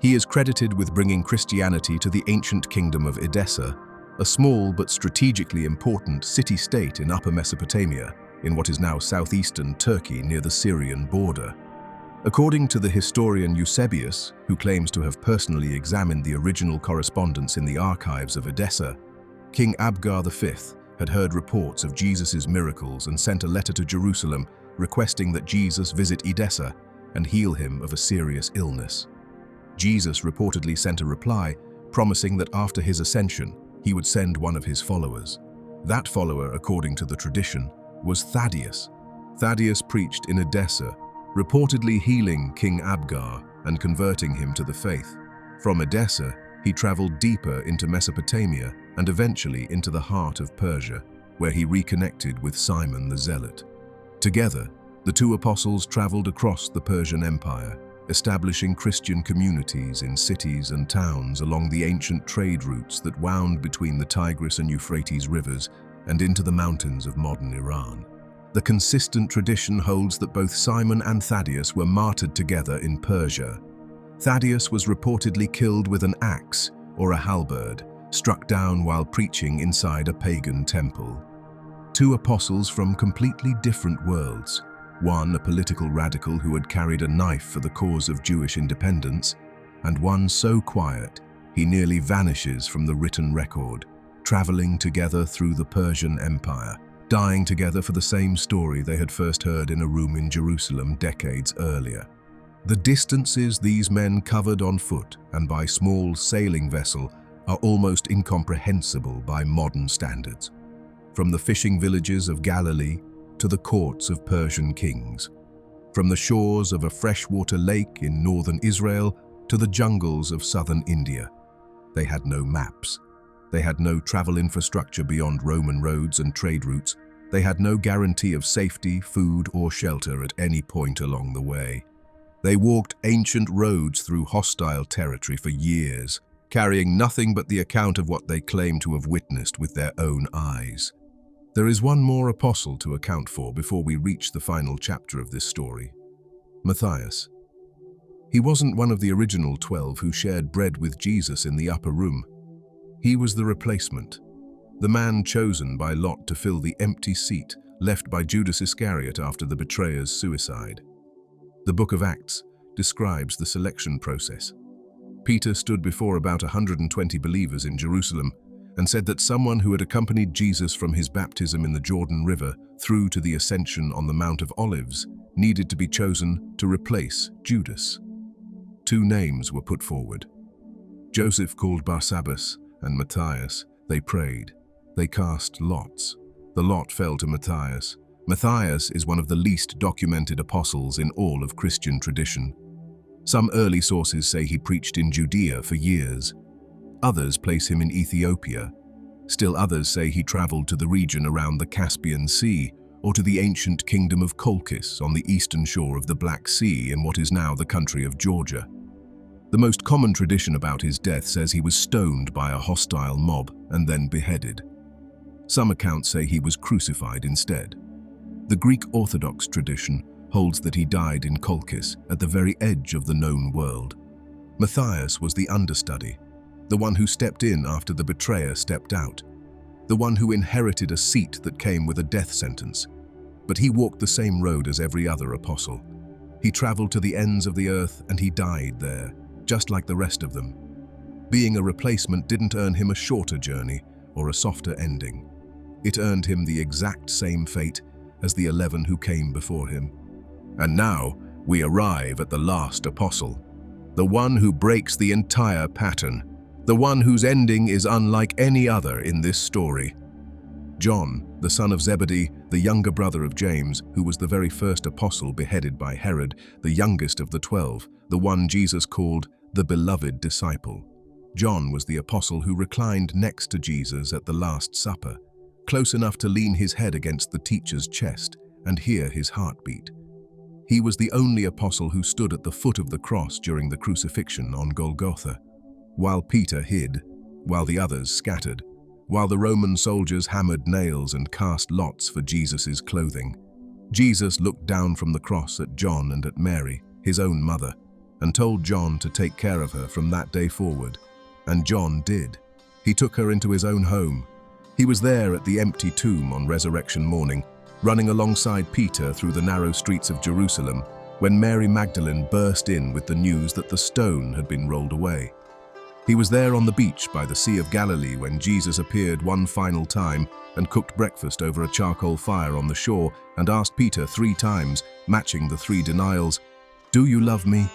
He is credited with bringing Christianity to the ancient kingdom of Edessa, a small but strategically important city-state in Upper Mesopotamia, in what is now southeastern Turkey near the Syrian border. According to the historian Eusebius, who claims to have personally examined the original correspondence in the archives of Edessa, King Abgar V had heard reports of Jesus' miracles and sent a letter to Jerusalem requesting that Jesus visit Edessa and heal him of a serious illness. Jesus reportedly sent a reply promising that after his ascension, he would send one of his followers. That follower, according to the tradition, was Thaddaeus. Thaddaeus preached in Edessa, reportedly healing King Abgar and converting him to the faith. From Edessa, he traveled deeper into Mesopotamia and eventually into the heart of Persia, where he reconnected with Simon the Zealot. Together, the two apostles traveled across the Persian Empire, establishing Christian communities in cities and towns along the ancient trade routes that wound between the Tigris and Euphrates rivers and into the mountains of modern Iran. The consistent tradition holds that both Simon and Thaddaeus were martyred together in Persia. Thaddaeus was reportedly killed with an axe or a halberd, struck down while preaching inside a pagan temple. Two apostles from completely different worlds. One, a political radical who had carried a knife for the cause of Jewish independence, and one so quiet he nearly vanishes from the written record, traveling together through the Persian Empire, dying together for the same story they had first heard in a room in Jerusalem decades earlier. The distances these men covered on foot and by small sailing vessel are almost incomprehensible by modern standards. From the fishing villages of Galilee to the courts of Persian kings, from the shores of a freshwater lake in northern Israel to the jungles of southern India. They had no maps. They had no travel infrastructure beyond Roman roads and trade routes. They had no guarantee of safety, food, or shelter at any point along the way. They walked ancient roads through hostile territory for years, carrying nothing but the account of what they claimed to have witnessed with their own eyes. There is one more apostle to account for before we reach the final chapter of this story: Matthias. He wasn't one of the original 12 who shared bread with Jesus in the upper room. He was the replacement. the man chosen by Lot to fill the empty seat left by Judas Iscariot after the betrayer's suicide. The Book of Acts describes the selection process. Peter stood before about 120 believers in Jerusalem and said that someone who had accompanied Jesus from his baptism in the Jordan River through to the ascension on the Mount of Olives needed to be chosen to replace Judas. 2 names were put forward. Joseph called Barsabbas and Matthias. They prayed. They cast lots. The lot fell to Matthias. Matthias is one of the least documented apostles in all of Christian tradition. Some early sources say he preached in Judea for years. Others place him in Ethiopia. Still others say he traveled to the region around the Caspian Sea or to the ancient kingdom of Colchis on the eastern shore of the Black Sea in what is now the country of Georgia. The most common tradition about his death says he was stoned by a hostile mob and then beheaded. Some accounts say he was crucified instead. The Greek Orthodox tradition holds that he died in Colchis at the very edge of the known world. Matthias was the understudy, the one who stepped in after the betrayer stepped out, the one who inherited a seat that came with a death sentence. But he walked the same road as every other apostle. He traveled to the ends of the earth and he died there, just like the rest of them. Being a replacement didn't earn him a shorter journey or a softer ending. It earned him the exact same fate as the 11 who came before him. And now we arrive at the last apostle, the one who breaks the entire pattern, the one whose ending is unlike any other in this story. John, the son of Zebedee, the younger brother of James, who was the very first apostle beheaded by Herod, the youngest of the 12, the one Jesus called the beloved disciple. John was the apostle who reclined next to Jesus at the Last Supper, close enough to lean his head against the teacher's chest and hear his heartbeat. He was the only apostle who stood at the foot of the cross during the crucifixion on Golgotha, while Peter hid, while the others scattered, while the Roman soldiers hammered nails and cast lots for Jesus' clothing. Jesus looked down from the cross at John and at Mary, his own mother, and told John to take care of her from that day forward. And John did. He took her into his own home. He was there at the empty tomb on resurrection morning, running alongside Peter through the narrow streets of Jerusalem, when Mary Magdalene burst in with the news that the stone had been rolled away. He was there on the beach by the Sea of Galilee when Jesus appeared one final time and cooked breakfast over a charcoal fire on the shore and asked Peter 3 times, matching the 3 denials, "Do you love me?"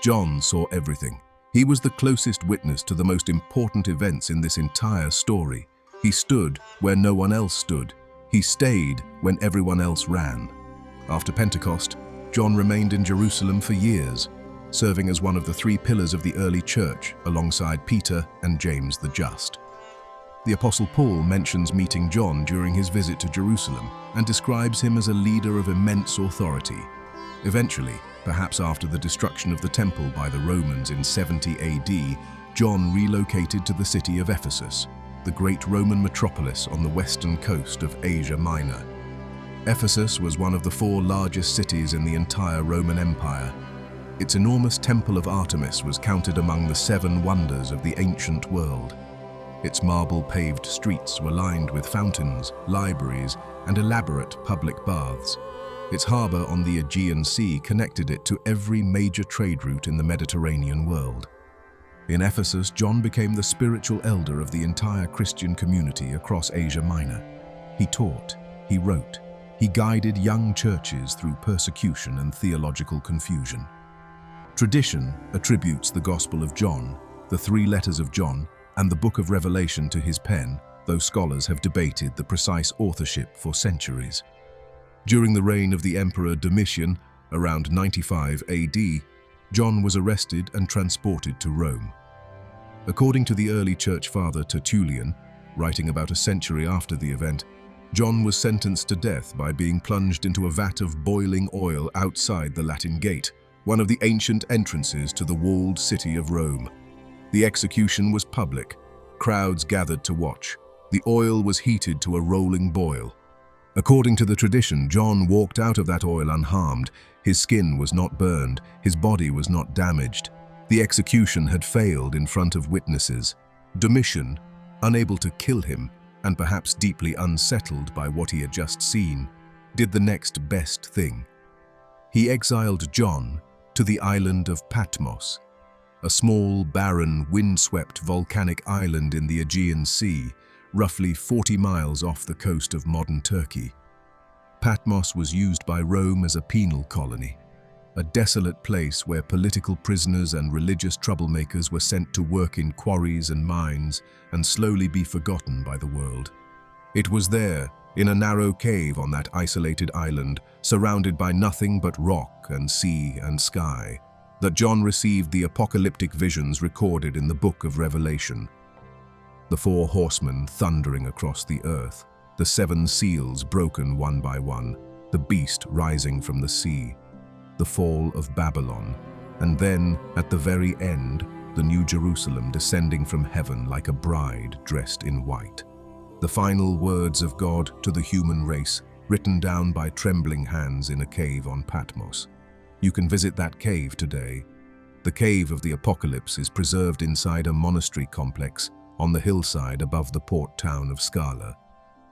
John saw everything. He was the closest witness to the most important events in this entire story. He stood where no one else stood. He stayed when everyone else ran. After Pentecost, John remained in Jerusalem for years, serving as one of the 3 pillars of the early church alongside Peter and James the Just. The Apostle Paul mentions meeting John during his visit to Jerusalem and describes him as a leader of immense authority. Eventually, perhaps after the destruction of the temple by the Romans in 70 AD, John relocated to the city of Ephesus, the great Roman metropolis on the western coast of Asia Minor. Ephesus was one of the 4 largest cities in the entire Roman Empire. Its enormous temple of Artemis was counted among the 7 wonders of the ancient world. Its marble-paved streets were lined with fountains, libraries, and elaborate public baths. Its harbor on the Aegean Sea connected it to every major trade route in the Mediterranean world. In Ephesus, John became the spiritual elder of the entire Christian community across Asia Minor. He taught, he wrote, he guided young churches through persecution and theological confusion. Tradition attributes the Gospel of John, the 3 letters of John, and the Book of Revelation to his pen, though scholars have debated the precise authorship for centuries. During the reign of the Emperor Domitian, around 95 AD, John was arrested and transported to Rome. According to the early church father Tertullian, writing about a century after the event, John was sentenced to death by being plunged into a vat of boiling oil outside the Latin Gate, one of the ancient entrances to the walled city of Rome. The execution was public. Crowds gathered to watch. The oil was heated to a rolling boil. According to the tradition, John walked out of that oil unharmed. His skin was not burned, his body was not damaged. The execution had failed in front of witnesses. Domitian, unable to kill him, and perhaps deeply unsettled by what he had just seen, did the next best thing. He exiled John to the island of Patmos, a small, barren, windswept volcanic island in the Aegean Sea, roughly 40 miles off the coast of modern Turkey. Patmos was used by Rome as a penal colony, a desolate place where political prisoners and religious troublemakers were sent to work in quarries and mines and slowly be forgotten by the world. It was there, in a narrow cave on that isolated island, surrounded by nothing but rock and sea and sky, that John received the apocalyptic visions recorded in the book of Revelation. The 4 horsemen thundering across the earth, the 7 seals broken one by one, the beast rising from the sea, the fall of Babylon, and then, at the very end, the New Jerusalem descending from heaven like a bride dressed in white. The final words of God to the human race, written down by trembling hands in a cave on Patmos. You can visit that cave today. The cave of the Apocalypse is preserved inside a monastery complex on the hillside above the port town of Scala.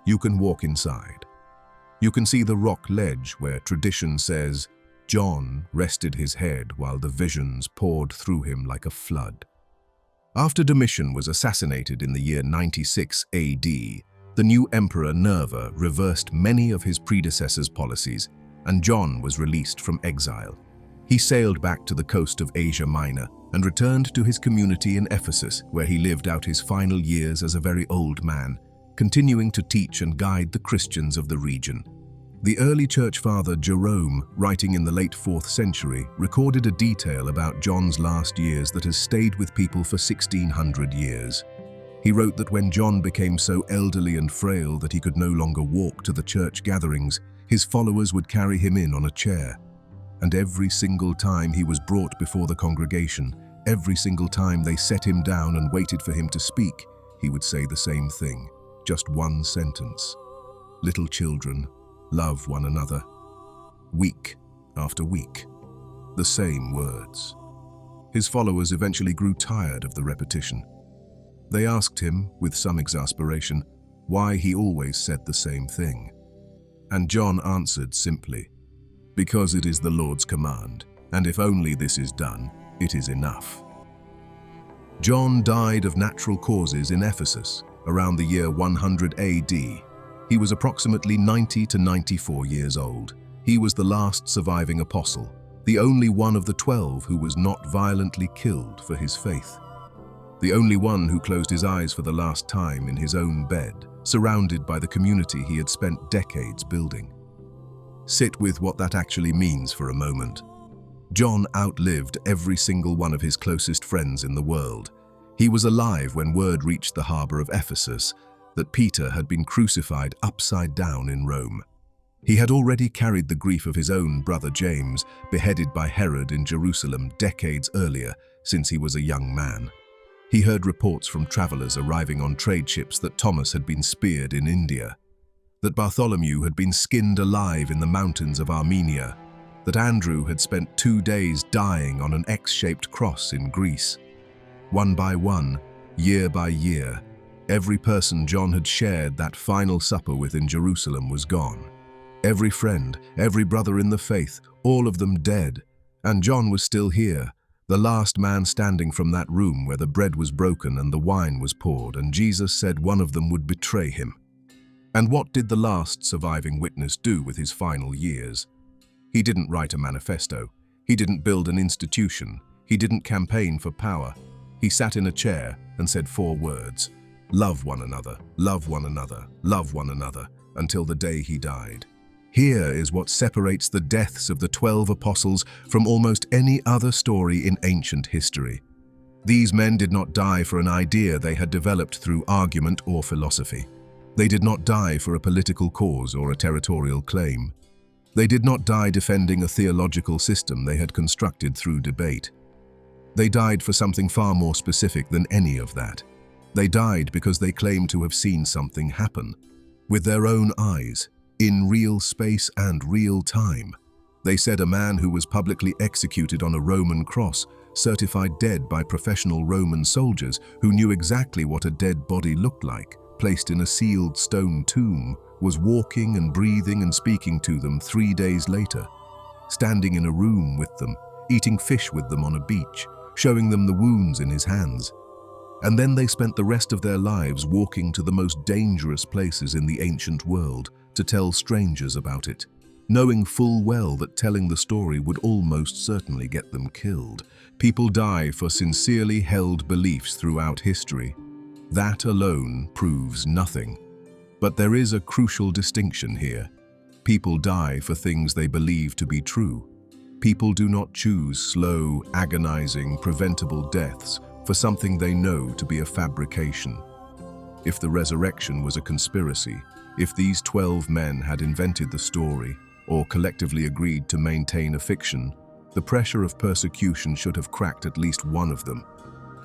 You can walk inside. You can see the rock ledge where tradition says John rested his head while the visions poured through him like a flood. After Domitian was assassinated in the year 96 AD, the new emperor Nerva reversed many of his predecessors' policies, and John was released from exile. He sailed back to the coast of Asia Minor and returned to his community in Ephesus, where he lived out his final years as a very old man, continuing to teach and guide the Christians of the region. The early church father Jerome, writing in the late 4th century, recorded a detail about John's last years that has stayed with people for 1600 years. He wrote that when John became so elderly and frail that he could no longer walk to the church gatherings, his followers would carry him in on a chair. And every single time he was brought before the congregation, every single time they set him down and waited for him to speak, he would say the same thing, just one sentence. Little children, love one another. Week after week, the same words. His followers eventually grew tired of the repetition. They asked him, with some exasperation, why he always said the same thing. And John answered simply, "Because it is the Lord's command, and if only this is done, it is enough." John died of natural causes in Ephesus around the year 100 AD. He was approximately 90 to 94 years old. He was the last surviving apostle, the only one of the 12 who was not violently killed for his faith. The only one who closed his eyes for the last time in his own bed, surrounded by the community he had spent decades building. Sit with what that actually means for a moment. John outlived every single one of his closest friends in the world. He was alive when word reached the harbor of Ephesus that Peter had been crucified upside down in Rome. He had already carried the grief of his own brother James, beheaded by Herod in Jerusalem decades earlier, since he was a young man. He heard reports from travelers arriving on trade ships that Thomas had been speared in India, that Bartholomew had been skinned alive in the mountains of Armenia, that Andrew had spent 2 days dying on an X-shaped cross in Greece. One by one, year by year, every person John had shared that final supper with in Jerusalem was gone. Every friend, every brother in the faith, all of them dead, and John was still here, the last man standing from that room where the bread was broken and the wine was poured, and Jesus said one of them would betray him. And what did the last surviving witness do with his final years? He didn't write a manifesto. He didn't build an institution. He didn't campaign for power. He sat in a chair and said 4 words: love one another, love one another, love one another, until the day he died. Here is what separates the deaths of the 12 apostles from almost any other story in ancient history. These men did not die for an idea they had developed through argument or philosophy. They did not die for a political cause or a territorial claim. They did not die defending a theological system they had constructed through debate. They died for something far more specific than any of that. They died because they claimed to have seen something happen, with their own eyes, in real space and real time. They said a man who was publicly executed on a Roman cross, certified dead by professional Roman soldiers who knew exactly what a dead body looked like, placed in a sealed stone tomb, was walking and breathing and speaking to them 3 days later, standing in a room with them, eating fish with them on a beach, showing them the wounds in his hands. And then they spent the rest of their lives walking to the most dangerous places in the ancient world to tell strangers about it, knowing full well that telling the story would almost certainly get them killed. People die for sincerely held beliefs throughout history. That alone proves nothing. But there is a crucial distinction here. People die for things they believe to be true. People do not choose slow, agonizing, preventable deaths for something they know to be a fabrication. If the resurrection was a conspiracy, if these 12 men had invented the story, or collectively agreed to maintain a fiction, the pressure of persecution should have cracked at least one of them.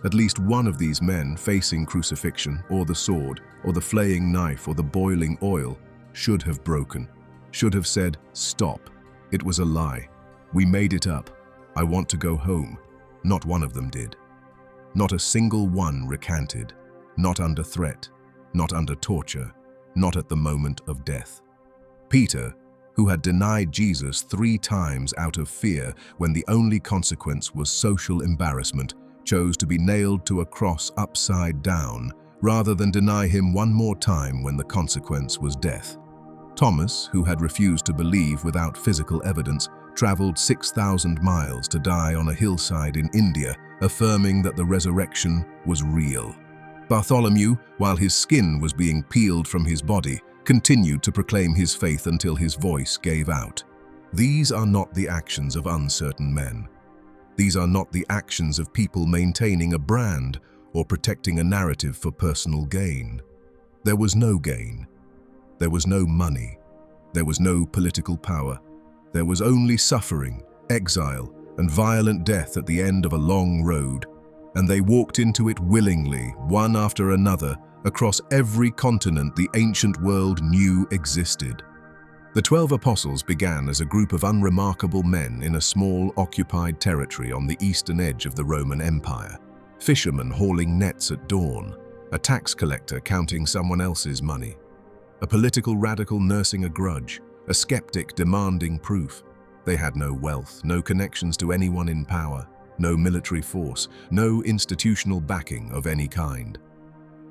At least one of these men facing crucifixion, or the sword, or the flaying knife, or the boiling oil, should have broken, should have said, "Stop, it was a lie. We made it up. I want to go home." Not one of them did. Not a single one recanted, not under threat, not under torture, not at the moment of death. Peter, who had denied Jesus 3 times out of fear when the only consequence was social embarrassment, chose to be nailed to a cross upside down rather than deny him one more time when the consequence was death. Thomas, who had refused to believe without physical evidence, traveled 6,000 miles to die on a hillside in India, affirming that the resurrection was real. Bartholomew, while his skin was being peeled from his body, continued to proclaim his faith until his voice gave out. These are not the actions of uncertain men. These are not the actions of people maintaining a brand or protecting a narrative for personal gain. There was no gain. There was no money. There was no political power. There was only suffering, exile, and violent death at the end of a long road, and they walked into it willingly, one after another, across every continent the ancient world knew existed. The 12 apostles began as a group of unremarkable men in a small, occupied territory on the eastern edge of the Roman Empire. Fishermen hauling nets at dawn, a tax collector counting someone else's money, a political radical nursing a grudge, a skeptic demanding proof. They had no wealth, no connections to anyone in power, no military force, no institutional backing of any kind.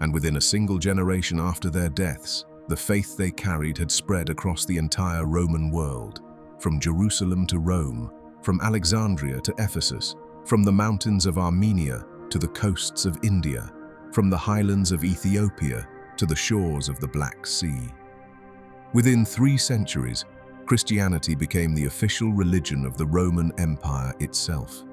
And within a single generation after their deaths, the faith they carried had spread across the entire Roman world, from Jerusalem to Rome, from Alexandria to Ephesus, from the mountains of Armenia to the coasts of India, from the highlands of Ethiopia to the shores of the Black Sea. Within 3 centuries, Christianity became the official religion of the Roman Empire itself.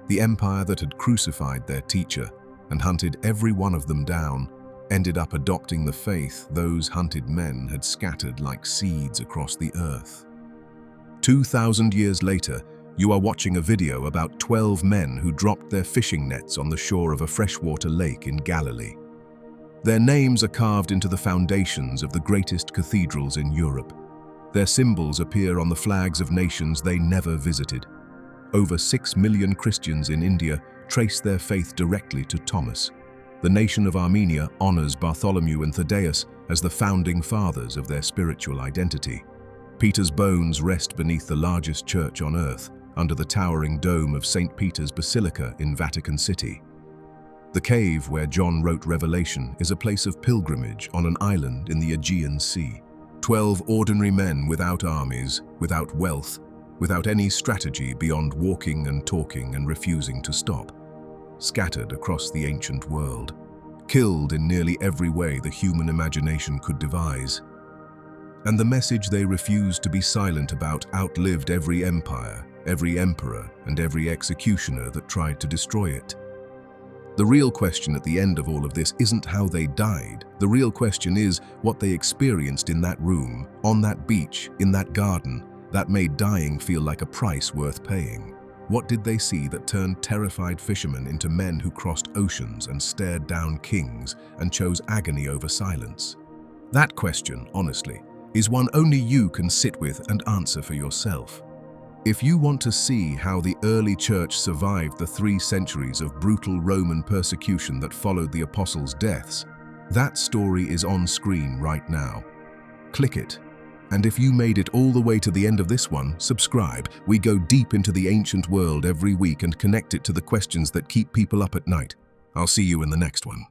The empire that had crucified their teacher and hunted every one of them down ended up adopting the faith those hunted men had scattered like seeds across the earth. 2,000 years later, you are watching a video about 12 men who dropped their fishing nets on the shore of a freshwater lake in Galilee. Their names are carved into the foundations of the greatest cathedrals in Europe. Their symbols appear on the flags of nations they never visited. Over 6 million Christians in India trace their faith directly to Thomas. The nation of Armenia honors Bartholomew and Thaddaeus as the founding fathers of their spiritual identity. Peter's bones rest beneath the largest church on earth, under the towering dome of St. Peter's Basilica in Vatican City. The cave where John wrote Revelation is a place of pilgrimage on an island in the Aegean Sea. 12 ordinary men without armies, without wealth, without any strategy beyond walking and talking and refusing to stop. Scattered across the ancient world, killed in nearly every way the human imagination could devise. And the message they refused to be silent about outlived every empire, every emperor, and every executioner that tried to destroy it. The real question at the end of all of this isn't how they died. The real question is what they experienced in that room, on that beach, in that garden, that made dying feel like a price worth paying. What did they see that turned terrified fishermen into men who crossed oceans and stared down kings and chose agony over silence? That question, honestly, is one only you can sit with and answer for yourself. If you want to see how the early church survived the 3 centuries of brutal Roman persecution that followed the apostles' deaths, That story is on screen right now. Click it. And if you made it all the way to the end of this one, subscribe. We go deep into the ancient world every week and connect it to the questions that keep people up at night. I'll see you in the next one.